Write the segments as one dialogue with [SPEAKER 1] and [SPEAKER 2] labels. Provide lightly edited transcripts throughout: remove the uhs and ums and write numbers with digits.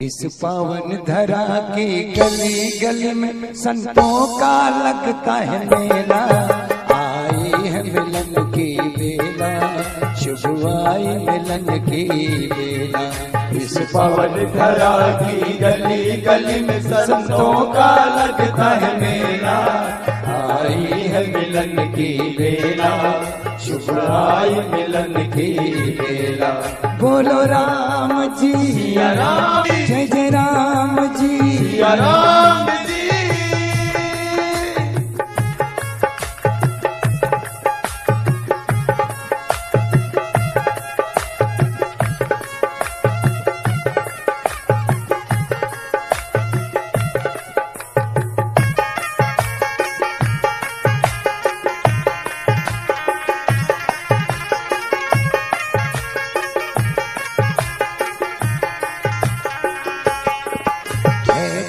[SPEAKER 1] इस पावन धरा की गली गली में संतों का लगता है मेला। आई है मिलन की बेला, शुभ आई मिलन की बेला।
[SPEAKER 2] इस पावन धरा की गली गली में संतों का लगता है मेला। आई है मिलन की बेला, शुभ आई मिलन की बेला।
[SPEAKER 1] बोलो राम जी
[SPEAKER 2] सिया राम,
[SPEAKER 1] जय जय राम जी
[SPEAKER 2] सिया राम जी।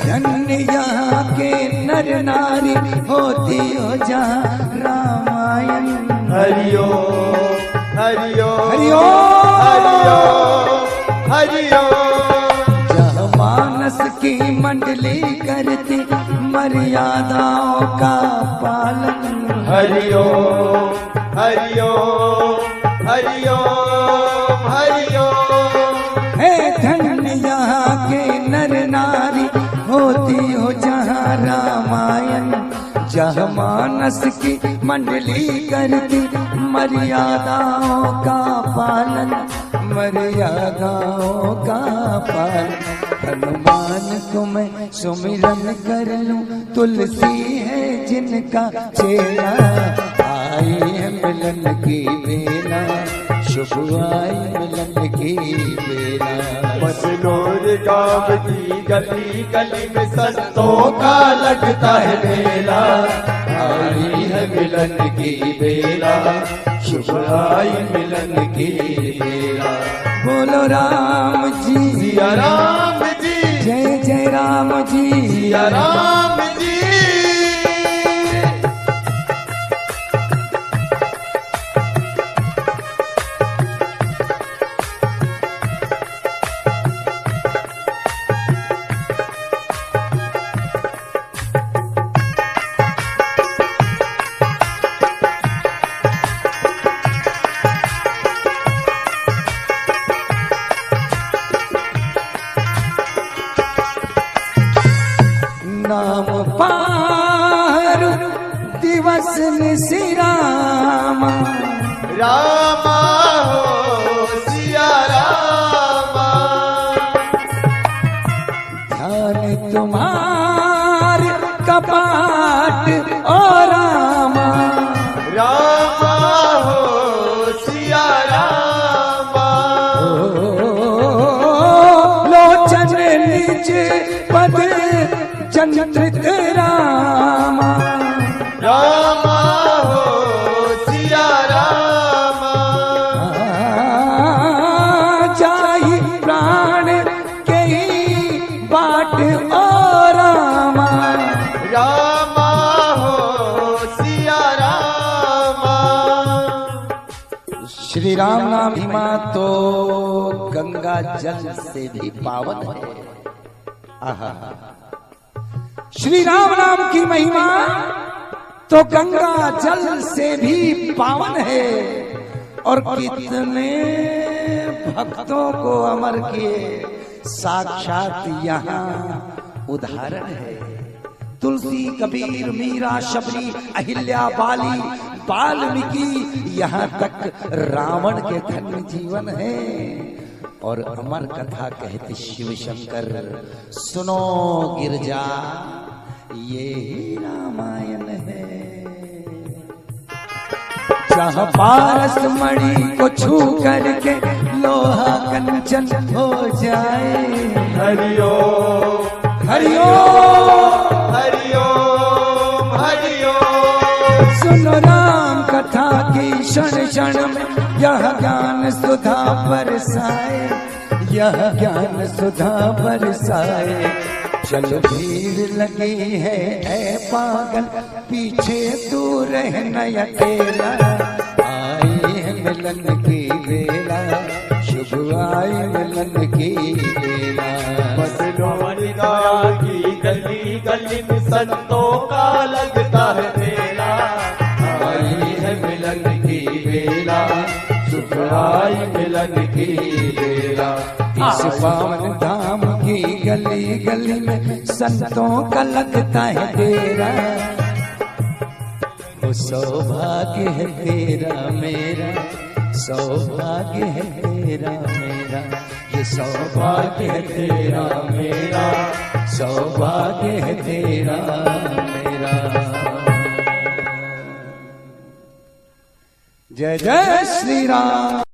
[SPEAKER 1] धन्य यहाँ के नर नारी होती हो जहाँ रामायण।
[SPEAKER 2] हरिओ हरिओ
[SPEAKER 1] हरिओ
[SPEAKER 2] हरिओ हरिओ।
[SPEAKER 1] जहाँ मानस की मंडली करती मर्यादाओं का पालन।
[SPEAKER 2] हरिओ हरिओ हरिओ हरिओ।
[SPEAKER 1] है धन्य यहाँ के नर नारी होती हो जहाँ रामायण। जहाँ मानस की मंडली करती मर्यादाओं का पालन, मर्यादाओं का पालन। हनुमान को मैं सुमिरन कर लूं, तुलसी है जिनका चेला। आई है मिलन की बेला, शुभ आई मिलन की बेला।
[SPEAKER 2] बसनोर गाँव की गली गली में संतों का लगता है मेला। आई है मिलन की बेला, शुभ आई मिलन की बेला।
[SPEAKER 1] बोलो राम जी
[SPEAKER 2] सिया राम जी,
[SPEAKER 1] जय जय राम जी
[SPEAKER 2] सिया राम जी।
[SPEAKER 1] नाम पार दिवस निशिराम।
[SPEAKER 2] रामा हो सिया रामा।
[SPEAKER 1] ध्यान तुम्हार कपाट और रामा।
[SPEAKER 2] रामा हो सिया रामा।
[SPEAKER 1] लोचन निज पद चंद्रित रामा।
[SPEAKER 2] रामा हो सिया रामा।
[SPEAKER 1] जाई प्राण के ही बाट और रामा।
[SPEAKER 2] रामा हो सिया रामा।
[SPEAKER 1] श्री राम नाम महिमा तो गंगा जल से भी पावन है। आहा, श्री राम नाम की महिमा तो गंगा जल से भी पावन है। और कितने भक्तों को अमर किए, साक्षात यहाँ उदाहरण है। तुलसी, कबीर, मीरा, शबरी, अहिल्या, बाली, वाल्मीकि, यहाँ तक रावण के धन्य जीवन है। और अमर कथा कहते शिव शंकर, सुनो गिरजा ये रामायण है। जहाँ पारस मणि को छू करके लोहा कंचन हो जाए।
[SPEAKER 2] हरिओ
[SPEAKER 1] हरिओ
[SPEAKER 2] हरिओ हरिओ।
[SPEAKER 1] सुनो राम कथा की क्षण क्षण में यह ज्ञान सुधा बरसाए, यह ज्ञान सुधा बरसाए। चलो भीड़ लगी है ऐ पागल, पीछे तू रहना अकेला। आई है मिलन की बेला, शुभ आई मिलन की बेला।
[SPEAKER 2] संतों का लगता है मेला। आई है मिलन की बेला, शुभ आई मिलन की बेला।
[SPEAKER 1] इस पावन धाम की गली गली में संतों का लगता है तेरा। वो सौभाग्य है तेरा मेरा, सौभाग्य है तेरा मेरा, ये सौभाग्य है तेरा मेरा, सौभाग्य है तेरा मेरा। जय जय श्री राम।